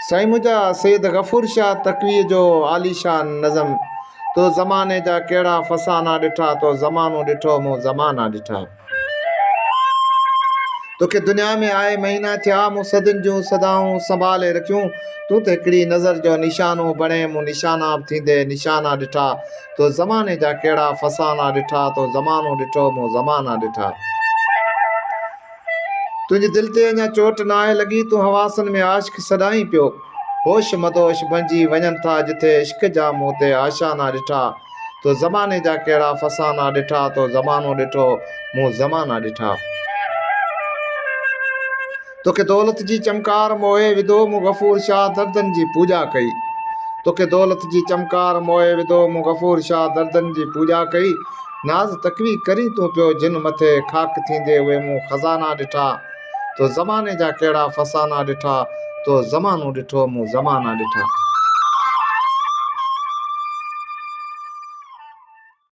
साईं मुंहिंजा सैयद गफ़ूर शाह तकवीअ जो आलीशान नज़म। तो ज़माने जा कहिड़ा फ़साना ॾिठा, तो ज़मानो ॾिठो मूं ज़माना ॾिठा। तोखे दुनिया में आए महीना थिया, मूं सदियुनि जूं सदाऊं संभाले रखियूं। तूं त हिकिड़ी नज़र जो निशानो बणे, मूं निशाना बि थींदे निशाना ॾिठा। तो ज़माने जा कहिड़ा फ़साना ॾिठा, तो ज़मानो ॾिठो मूं ज़माना ॾिठा। तुंहिंजी दिलि ते अञा चोट न आहे लॻी, तूं हवासनि में आशिक़ सॾाहीं पियो। होश मदोश बणिजी वञनि था जिथे इश्क जा मूं ते आशाना ॾिठा। तो ज़माने जा कहिड़ा फ़साना ॾिठा, तो ज़मानो ॾिठो मूं ज़माना ॾिठा। तोखे दौलत जी चमकार मोहे विधो, मूं गफ़ूर शाह दर्दनि जी पूॼा कई। तोखे दौलत जी चमकार मोहे विधो, मूं गफ़ूर शाह दर्दनि जी पूॼा कई। नाज़ तकवी करी तूं पियो जिन मथे, ख़ाक थींदे उहे मूं ख़ज़ाना ॾिठा। तो ज़माने जा कहिड़ा फ़साना ॾिठा, तो ज़मानो ॾिठो मूं ज़माना ॾिठा।